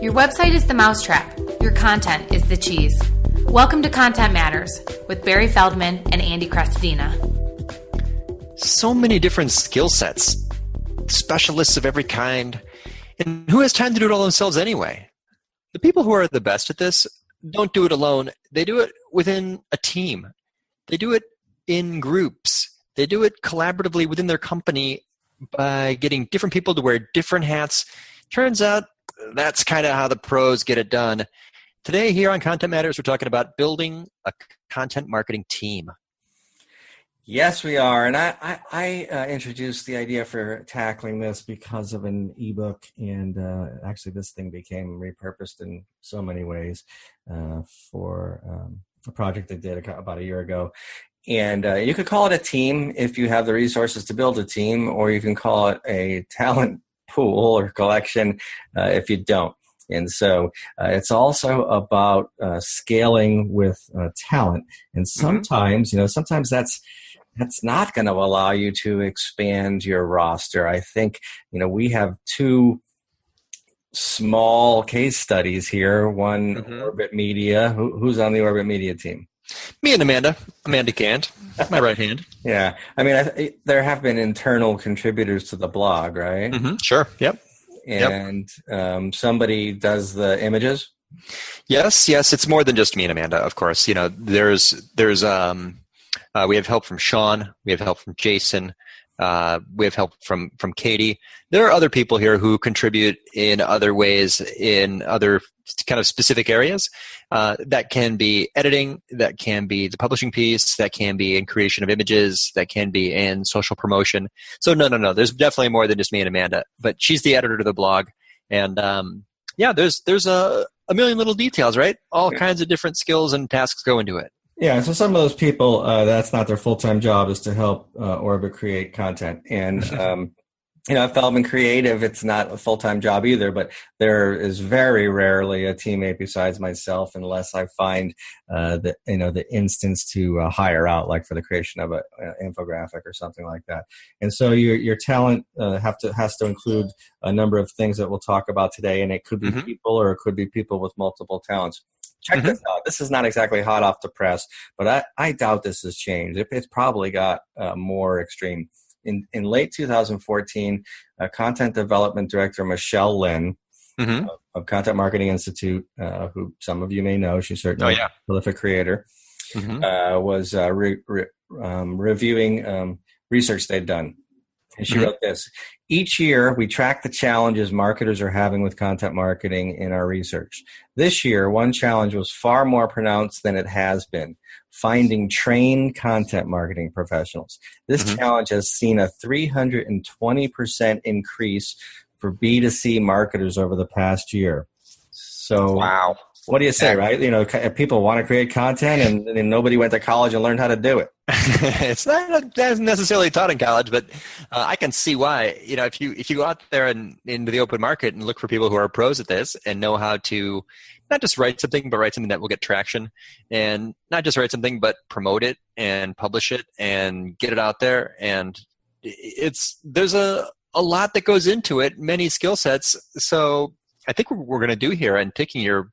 Your website is the mousetrap. Your content is the cheese. Welcome to Content Matters with Barry Feldman and Andy Crestodina. So many different skill sets, specialists of every kind, and who has time to do it all themselves anyway? The people who are the best at this don't do it alone. They do it within a team. They do it in groups. They do it collaboratively within their company by getting different people to wear different hats. Turns out that's kind of how the pros get it done. Today here on Content Matters, we're talking about building a content marketing team. Yes, we are. And I introduced the idea for tackling this because of an ebook. And actually, this thing became repurposed in so many ways for a project I did about a year ago. And you could call it a team if you have the resources to build a team, or you can call it a talent pool or collection if you don't. And so it's also about scaling with talent. And sometimes, sometimes that's not going to allow you to expand your roster. I think, we have two small case studies here. One, Orbit Media. Who's on the Orbit Media team? Me and Amanda Cant, my right hand. Yeah. I mean, there have been internal contributors to the blog, right? Mm-hmm. Sure. Yep. And somebody does the images? Yes. It's more than just me and Amanda, of course. There's we have help from Sean. We have help from Jason. We have help from Katie. There are other people here who contribute in other ways, in other kind of specific areas. That can be editing, that can be the publishing piece, that can be in creation of images, that can be in social promotion. So no. There's definitely more than just me and Amanda. But she's the editor to the blog. And there's a million little details, right? All kinds of different skills and tasks go into it. Yeah, so some of those people, that's not their full-time job, is to help Orbit create content. And, at Feldman Creative, it's not a full-time job either, but there is very rarely a teammate besides myself unless I find the instance to hire out, like for the creation of an infographic or something like that. And so your talent has to include a number of things that we'll talk about today, and it could be people, or it could be people with multiple talents. Check this out. This is not exactly hot off the press, but I doubt this has changed. It's probably got more extreme. In late 2014, content development director Michelle Lin of Content Marketing Institute, who some of you may know, she's certainly a prolific creator, was reviewing research they'd done. And she wrote this: each year, we track the challenges marketers are having with content marketing in our research. This year, one challenge was far more pronounced than it has been: finding trained content marketing professionals. This challenge has seen a 320% increase for B2C marketers over the past year. So, wow. What do you say, right? People want to create content, and nobody went to college and learned how to do it. It's not necessarily taught in college, but I can see why. If you go out there and into the open market and look for people who are pros at this and know how to not just write something, but write something that will get traction, and not just write something, but promote it and publish it and get it out there. And there's a lot that goes into it, many skill sets. So I think what we're going to do here, and taking your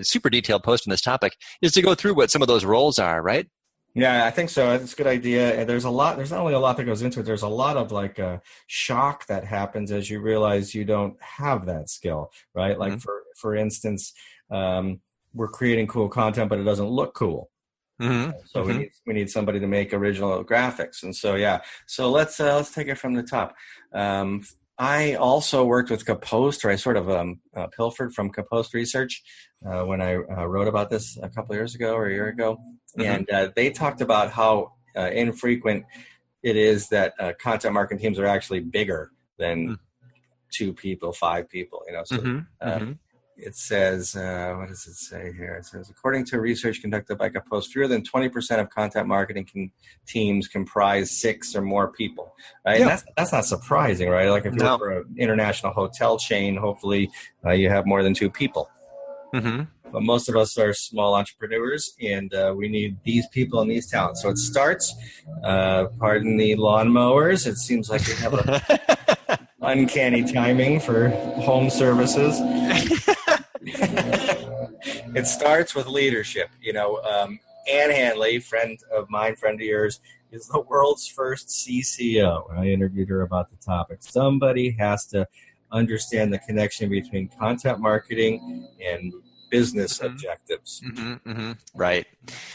super detailed post on this topic, is to go through what some of those roles are, right? Yeah, I think so. It's a good idea. And there's not only a lot that goes into it, there's a lot of shock that happens as you realize you don't have that skill, right? Like for instance, we're creating cool content, but it doesn't look cool. So we need somebody to make original graphics. And so, so let's take it from the top. I also worked with Kapost, or I sort of pilfered from Kapost Research when I wrote about this a couple of years ago or a year ago. And they talked about how infrequent it is that content marketing teams are actually bigger than 2 people, 5 people. So it says, what does it say here? It says, according to research conducted by Kapost, fewer than 20% of content marketing teams comprise 6 or more people, right? Yeah. And that's not surprising, right? Like if you work for an international hotel chain, hopefully you have more than 2 people. But most of us are small entrepreneurs, and we need these people and these talents. So it starts, pardon the lawnmowers, it seems like we have a uncanny timing for home services. It starts with leadership. Ann Handley, friend of mine, friend of yours, is the world's first CCO. I interviewed her about the topic. Somebody has to understand the connection between content marketing and business objectives. Right.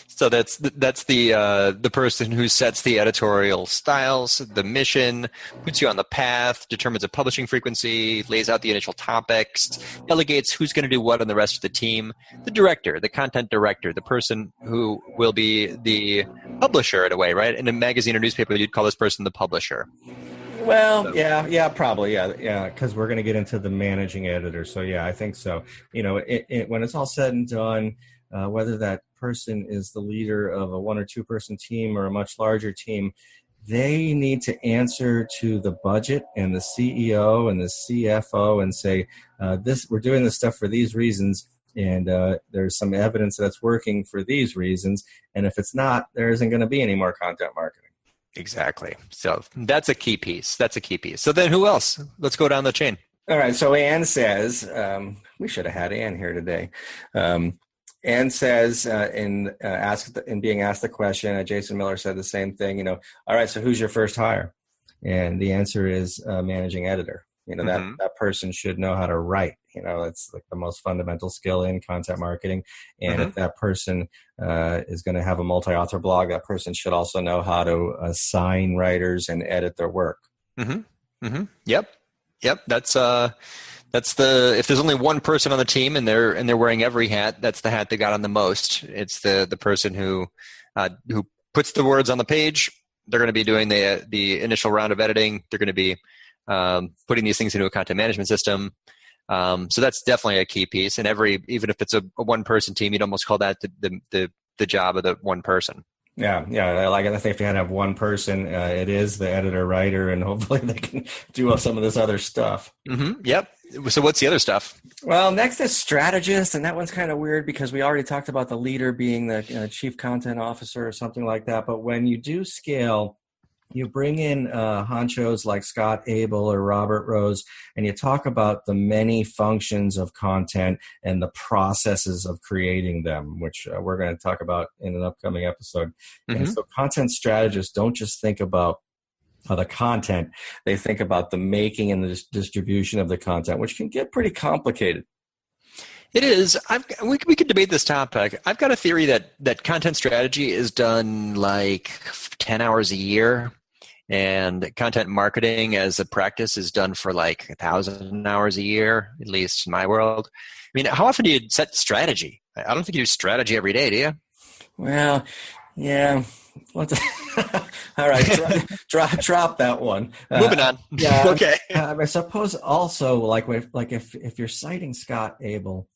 So that's the person who sets the editorial styles, the mission, puts you on the path, determines a publishing frequency, lays out the initial topics, delegates who's going to do what on the rest of the team. The director, the content director, the person who will be the publisher in a way, right? In a magazine or newspaper, you'd call this person the publisher. Well, yeah, probably, yeah, because we're going to get into the managing editor. So, yeah, I think so. When it's all said and done, whether that person is the leader of a 1 or 2 person team or a much larger team, they need to answer to the budget and the CEO and the CFO and say, we're doing this stuff for these reasons, and there's some evidence that's working for these reasons. And if it's not, there isn't going to be any more content marketing. Exactly. So that's a key piece. So then who else? Let's go down the chain. All right. So Ann says, we should have had Ann here today. Ann says, in being asked the question, Jason Miller said the same thing, all right, so who's your first hire? And the answer is managing editor. That person should know how to write. That's like the most fundamental skill in content marketing. And if that person is going to have a multi-author blog, that person should also know how to assign writers and edit their work. Yep. That's if there's only one person on the team and they're wearing every hat, that's the hat they got on the most. It's the person who puts the words on the page. They're going to be doing the initial round of editing. They're going to be putting these things into a content management system. So that's definitely a key piece. And even if it's a one-person team, you'd almost call that the job of the one person. Yeah. Like I think if you had to have one person, it is the editor, writer, and hopefully they can do some of this other stuff. Yep. So what's the other stuff? Well, next is strategist, and that one's kind of weird because we already talked about the leader being the chief content officer or something like that. But when you do scale, you bring in honchos like Scott Abel or Robert Rose, and you talk about the many functions of content and the processes of creating them, which we're going to talk about in an upcoming episode. And so content strategists don't just think about the content, they think about the making and the distribution of the content, which can get pretty complicated. It is. We could debate this topic. I've got a theory that content strategy is done like 10 hours a year. And content marketing as a practice is done for like 1,000 hours a year, at least in my world. I mean, how often do you set strategy? I don't think you do strategy every day, do you? Well, yeah. All right, drop that one. Moving on. Yeah. Okay. I suppose also, if you're citing Scott Abel,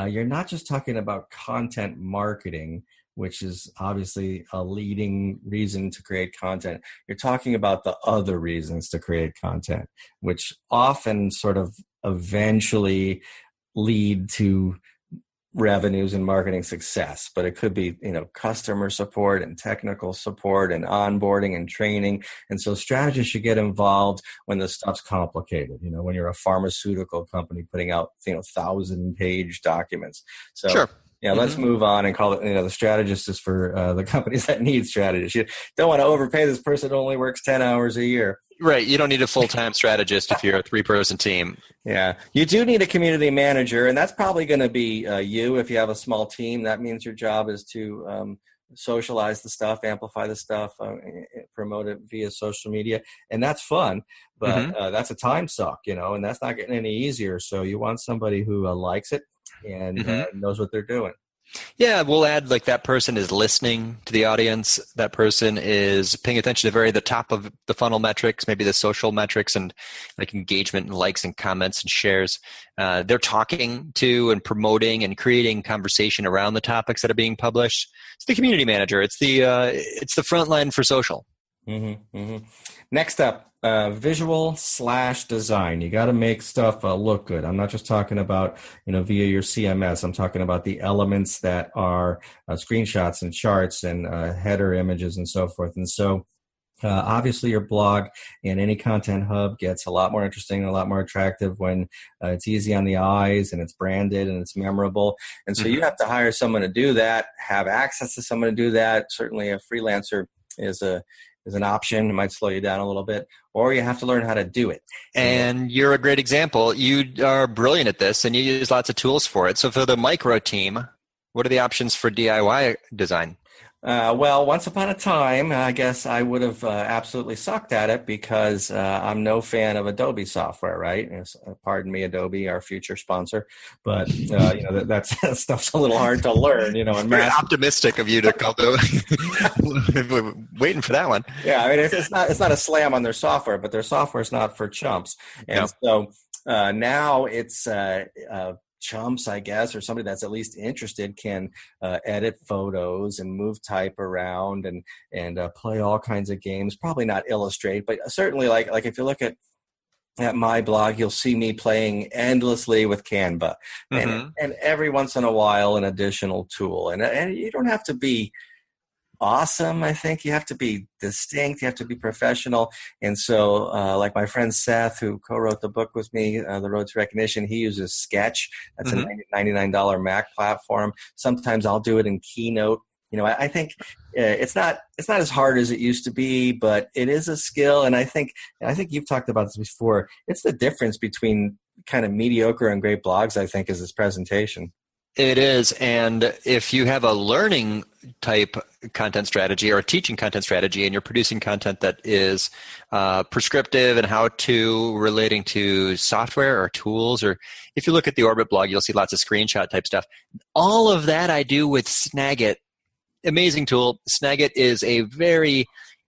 you're not just talking about content marketing, which is obviously a leading reason to create content. You're talking about the other reasons to create content, which often sort of eventually lead to revenues and marketing success. But it could be, customer support and technical support and onboarding and training. And so strategists should get involved when the stuff's complicated, when you're a pharmaceutical company putting out, 1,000-page documents. So sure. Yeah, let's move on and call it, the strategist is for the companies that need strategists. You don't want to overpay this person who only works 10 hours a year. Right. You don't need a full-time strategist if you're a 3-person team. Yeah. You do need a community manager, and that's probably going to be you if you have a small team. That means your job is to socialize the stuff, amplify the stuff, promote it via social media. And that's fun, but that's a time suck, and that's not getting any easier. So you want somebody who likes it and knows what they're doing. Yeah, we'll add that person is listening to the audience. That person is paying attention to the top of the funnel metrics, maybe the social metrics and engagement and likes and comments and shares. They're talking to and promoting and creating conversation around the topics that are being published. It's the community manager. It's the front line for social. Next up, visual/design. You got to make stuff look good. I'm not just talking about, via your CMS. I'm talking about the elements that are screenshots and charts and header images and so forth. And so Obviously, your blog and any content hub gets a lot more interesting and a lot more attractive when it's easy on the eyes and it's branded and it's memorable. And so you have to hire someone to do that, have access to someone to do that. Certainly a freelancer is an option. It might slow you down a little bit, or you have to learn how to do it. And you're a great example. You are brilliant at this and you use lots of tools for it. So for the micro team, what are the options for DIY design? Well, once upon a time, I guess I would have absolutely sucked at it because I'm no fan of Adobe software, right? Pardon me, Adobe, our future sponsor. But, that stuff's a little hard to learn, And very optimistic of you to call waiting for that one. Yeah, I mean, it's not a slam on their software, but their software is not for chumps. And so now it's chumps, I guess, or somebody that's at least interested can edit photos and move type around and play all kinds of games. Probably not Illustrate, but certainly like if you look at my blog, you'll see me playing endlessly with Canva, and every once in a while an additional tool. And you don't have to be awesome. I think you have to be distinct. You have to be professional. And so like my friend Seth, who co-wrote the book with me, The Road to Recognition, he uses Sketch. That's a $99 Mac platform. Sometimes I'll do it in Keynote. I think it's not as hard as it used to be, but it is a skill. And I think you've talked about this before. It's the difference between kind of mediocre and great blogs, I think, is this presentation. It is. And if you have a learning type content strategy or a teaching content strategy and you're producing content that is prescriptive and how to relating to software or tools, or if you look at the Orbit blog, you'll see lots of screenshot type stuff. All of that I do with Snagit. Amazing tool. Snagit is a very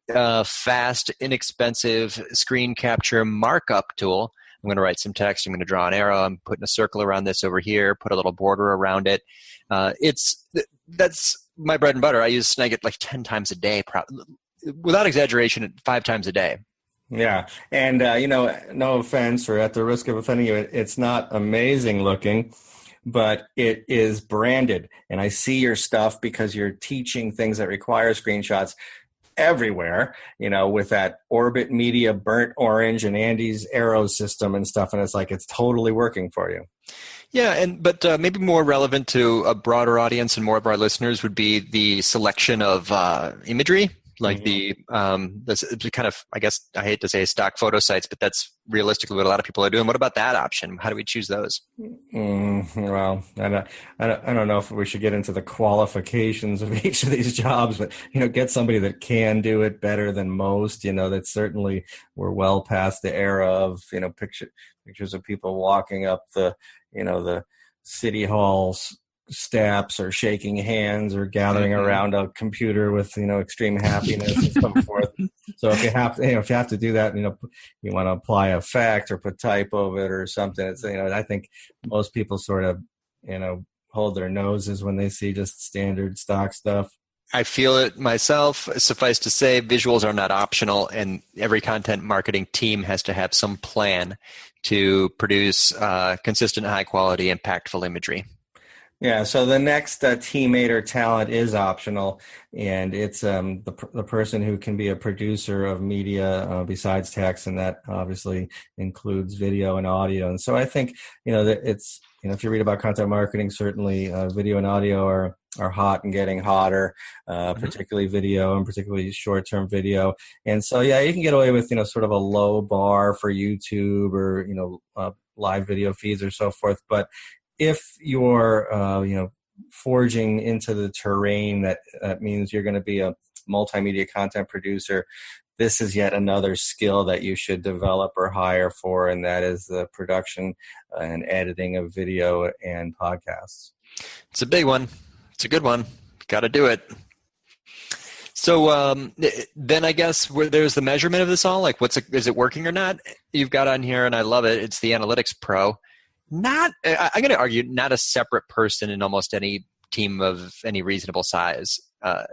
fast, inexpensive screen capture markup tool. I'm going to write some text. I'm going to draw an arrow. I'm putting a circle around this over here, put a little border around it. That's my bread and butter. I use Snagit like 10 times a day, without exaggeration, 5 times a day. Yeah. And, no offense or at the risk of offending you, it's not amazing looking, but it is branded. And I see your stuff because you're teaching things that require screenshots everywhere, with that Orbit Media burnt orange and Andy's arrow system and stuff. And it's like, it's totally working for you. Yeah. But maybe more relevant to a broader audience and more of our listeners would be the selection of imagery, like the kind of, I guess I hate to say stock photo sites, but that's realistically what a lot of people are doing. What about that option? How do we choose those? Well, I don't know if we should get into the qualifications of each of these jobs, but get somebody that can do it better than most. That certainly we're well past the era of pictures of people walking up the city halls steps or shaking hands or gathering around a computer with extreme happiness and so forth. So if you have to do that, you want to apply effect or put type over it or something. It's I think most people sort of hold their noses when they see just standard stock stuff. I feel it myself. Suffice to say, visuals are not optional, and every content marketing team has to have some plan to produce consistent, high quality, impactful imagery. Yeah, so the next teammate or talent is optional, and it's the person who can be a producer of media besides text, and that obviously includes video and audio. And so I think that it's if you read about content marketing, certainly video and audio are hot and getting hotter, particularly video and particularly short-term video. And so you can get away with sort of a low bar for YouTube or live video feeds or so forth, but if you're, forging into the terrain that means you're going to be a multimedia content producer, this is yet another skill that you should develop or hire for, and that is the production and editing of video and podcasts. It's a big one. It's a good one. Got to do it. So then I guess there's the measurement of this all. Like, is it working or not? You've got on here, and I love it. It's the Analytics Pro. I'm going to argue, not a separate person in almost any team of any reasonable size.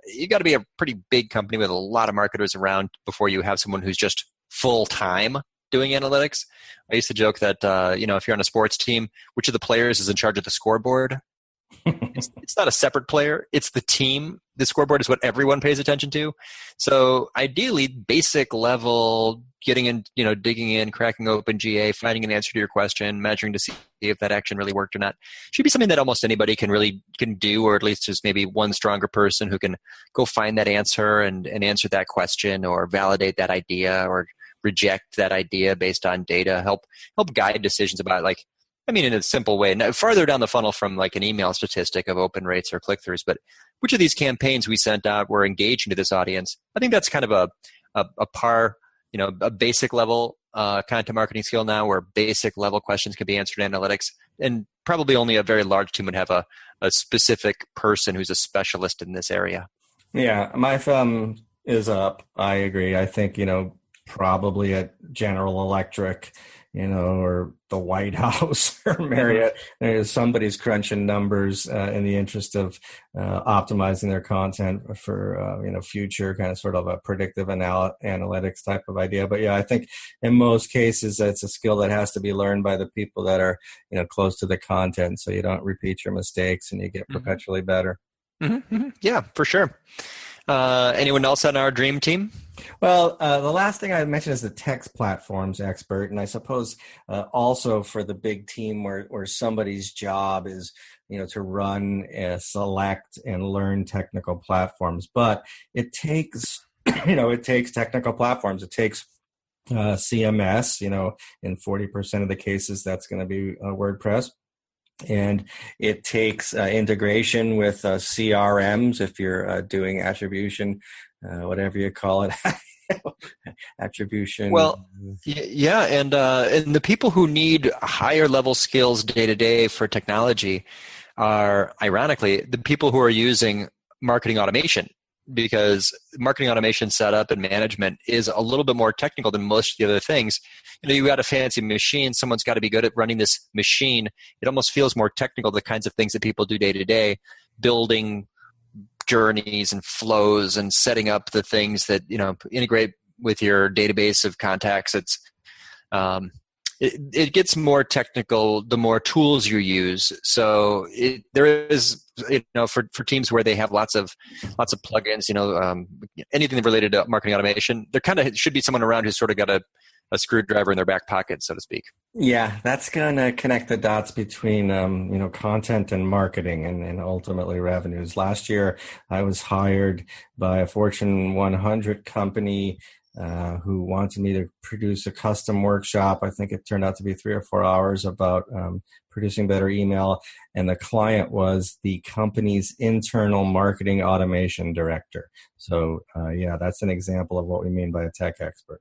You got to be a pretty big company with a lot of marketers around before you have someone who's just full time doing analytics. I used to joke that if you're on a sports team, which of the players is in charge of the scoreboard? It's not a separate player. It's the team. the scoreboard is what everyone pays attention to. So ideally, basic level, getting in, digging in, cracking open GA, finding an answer to your question, measuring to see if that action really worked or not, should be something that almost anybody can do, or at least just maybe one stronger person who can go find that answer and answer that question, or validate that idea, or reject that idea based on data, help guide decisions about, like, in a simple way, farther down the funnel from like an email statistic of open rates or click-throughs, but which of these campaigns we sent out were engaging to this audience. I think that's kind of a basic level content marketing skill now, where basic level questions can be answered in analytics, and probably only a very large team would have a specific person who's a specialist in this area. Yeah, my thumb is up. I agree. I think, probably at General Electric, or the White House or Marriott, somebody's crunching numbers in the interest of optimizing their content for, future kind of sort of a predictive analytics type of idea. But yeah, I think in most cases, it's a skill that has to be learned by the people that are, close to the content, so you don't repeat your mistakes and you get perpetually better. Mm-hmm. Yeah, for sure. Anyone else on our dream team? Well, the last thing I mentioned is the text platforms expert, and I suppose also for the big team where somebody's job is, to run, select, and learn technical platforms. But it takes, technical platforms. It takes CMS. In 40% of the cases, that's going to be WordPress. And it takes integration with CRMs if you're doing attribution, whatever you call it, attribution. Well, yeah, and the people who need higher level skills day to day for technology are, ironically, the people who are using marketing automation, because marketing automation setup and management is a little bit more technical than most of the other things. You got a fancy machine, someone's got to be good at running this machine. It almost feels more technical, the kinds of things that people do day to day, building journeys and flows and setting up the things that, integrate with your database of contacts. It gets more technical the more tools you use. So there is, for teams where they have lots of plugins, anything related to marketing automation, there kind of should be someone around who's sort of got a screwdriver in their back pocket, so to speak. Yeah, that's going to connect the dots between, content and marketing and ultimately revenues. Last year, I was hired by a Fortune 100 company who wanted me to produce a custom workshop. I think it turned out to be 3 or 4 hours about producing better email. And the client was the company's internal marketing automation director. So, that's an example of what we mean by a tech expert.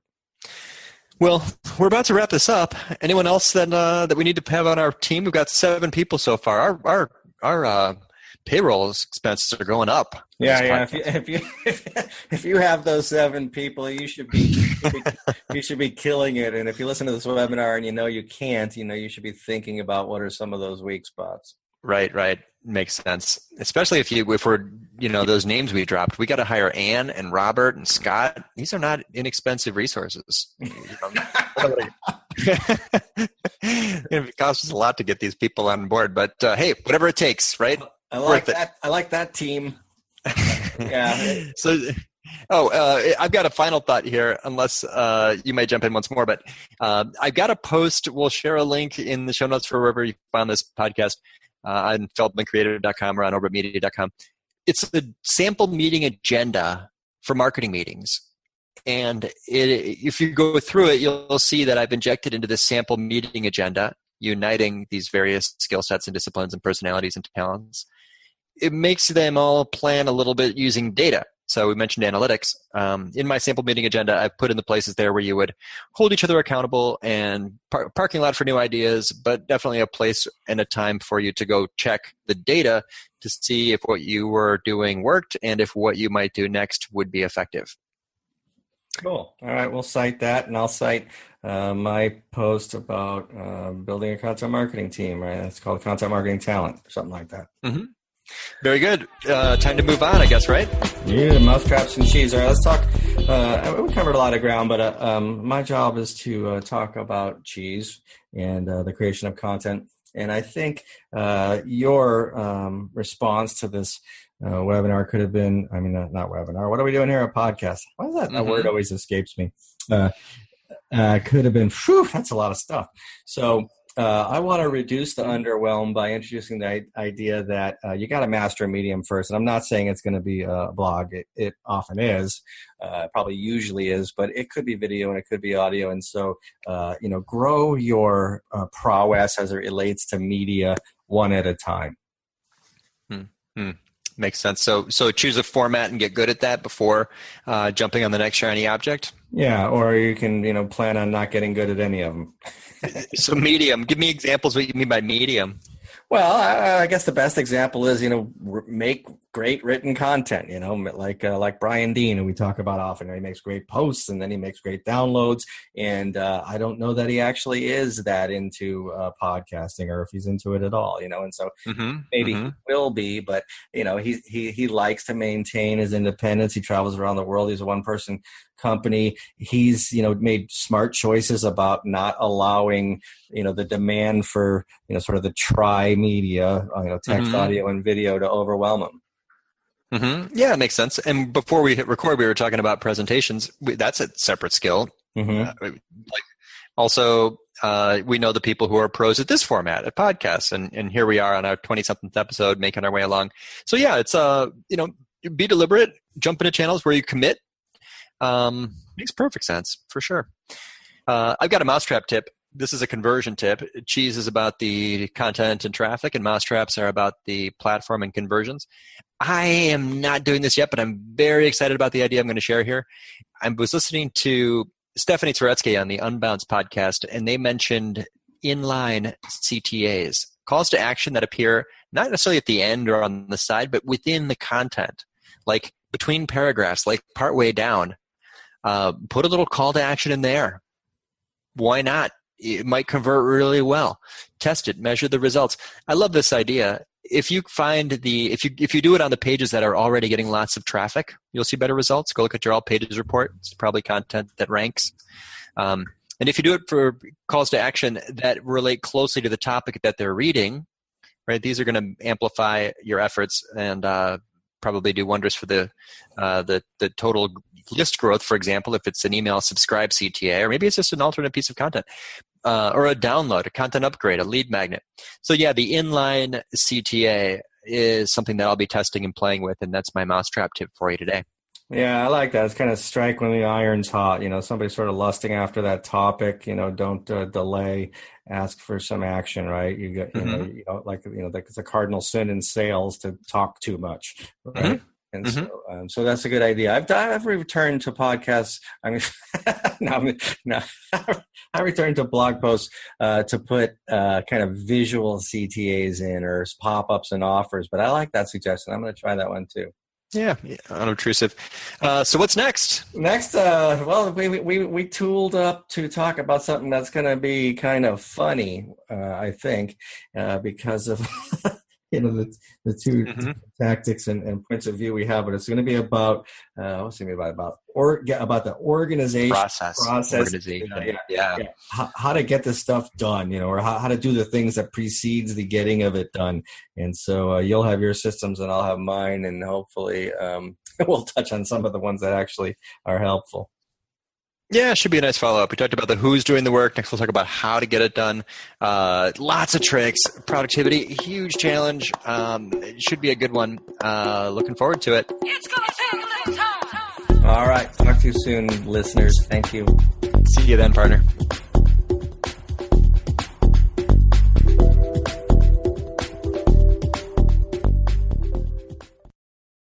Well, we're about to wrap this up. Anyone else that we need to have on our team? We've got 7 people so far. Our payroll expenses are going up. Yeah. If you have those 7 people, you should be killing it. And if you listen to this webinar and you can't, you should be thinking about what are some of those weak spots. Right. Makes sense. Especially if we're those names we dropped. We got to hire Ann and Robert and Scott. These are not inexpensive resources. It costs us a lot to get these people on board, but hey, whatever it takes, right? I like that. I like that team. Yeah. So, I've got a final thought here, unless you might jump in once more, but I've got a post. We'll share a link in the show notes for wherever you found this podcast. On feldmancreative.com or on orbitmedia.com. It's a sample meeting agenda for marketing meetings. And if you go through it, you'll see that I've injected into this sample meeting agenda, uniting these various skill sets and disciplines and personalities and talents. It makes them all plan a little bit using data. So we mentioned analytics. In my sample meeting agenda, I've put in the places there where you would hold each other accountable and parking lot for new ideas, but definitely a place and a time for you to go check the data to see if what you were doing worked and if what you might do next would be effective. Cool. All right, we'll cite that, and I'll cite my post about building a content marketing team, right? It's called Content Marketing Talent, or something like that. Mm-hmm. Very good. Time to move on, I guess, right? Yeah, mousetraps and cheese. All right, let's talk we covered a lot of ground, but my job is to talk about cheese and the creation of content. And I think your response to this webinar could have been, not webinar. What are we doing here? A podcast. Why is that? That word always escapes me. Could have been, that's a lot of stuff. So I want to reduce the underwhelm by introducing the idea that you got to master a medium first. And I'm not saying it's going to be a blog. It often is, probably usually is, but it could be video and it could be audio. And so, grow your prowess as it relates to media one at a time. Makes sense. So choose a format and get good at that before jumping on the next shiny object. Yeah, or you can, plan on not getting good at any of them. So medium. Give me examples what you mean by medium. Well, I guess the best example is, make great written content, like Brian Dean, who we talk about often. He makes great posts and then he makes great downloads. And I don't know that he actually is that into podcasting or if he's into it at all, and so maybe he will be, but, he likes to maintain his independence. He travels around the world. He's a one-person company. He's, made smart choices about not allowing, the demand for, sort of the tri-media, text, audio, and video to overwhelm him. Yeah, it makes sense. And before we hit record, we were talking about presentations. That's a separate skill. Also, we know the people who are pros at this format, at podcasts, and here we are on our 20-something episode, making our way along. So yeah, it's be deliberate, jump into channels where you commit. Makes perfect sense for sure. I've got a mousetrap tip. This is a conversion tip. Cheese is about the content and traffic, and mousetraps are about the platform and conversions. I am not doing this yet, but I'm very excited about the idea I'm going to share here. I was listening to Stephanie Turetsky on the Unbounce podcast, and they mentioned inline CTAs, calls to action that appear not necessarily at the end or on the side, but within the content, like between paragraphs, like partway down. Put a little call to action in there. Why not? It might convert really well. Test it, measure the results. I love this idea. If you find if you do it on the pages that are already getting lots of traffic, you'll see better results. Go look at your all pages report. It's probably content that ranks. And if you do it for calls to action that relate closely to the topic that they're reading, right? These are going to amplify your efforts and probably do wonders for the total list growth, for example, if it's an email subscribe CTA, or maybe it's just an alternate piece of content, or a download, a content upgrade, a lead magnet. So yeah, the inline CTA is something that I'll be testing and playing with, and that's my mousetrap tip for you today. Yeah, I like that. It's kind of strike when the iron's hot. Somebody's sort of lusting after that topic. Don't delay. Ask for some action. Right? You got like it's a cardinal sin in sales to talk too much. Right? And so that's a good idea. I've returned to podcasts. I returned to blog posts to put kind of visual CTAs in or pop-ups and offers. But I like that suggestion. I'm going to try that one too. Yeah, unobtrusive. So what's next? Next, we tooled up to talk about something that's going to be kind of funny, I think, because of the two tactics and points of view we have. But it's going to be about what's it going to be about the organization process. Organization. How to get this stuff done, or how to do the things that precedes the getting of it done. And so you'll have your systems and I'll have mine, and hopefully we'll touch on some of the ones that actually are helpful. Yeah, it should be a nice follow-up. We talked about the who's doing the work. Next, we'll talk about how to get it done. Lots of tricks. Productivity, huge challenge. It should be a good one. Looking forward to it. It's going to take a little time. All right. Talk to you soon, listeners. Thank you. See you then, partner.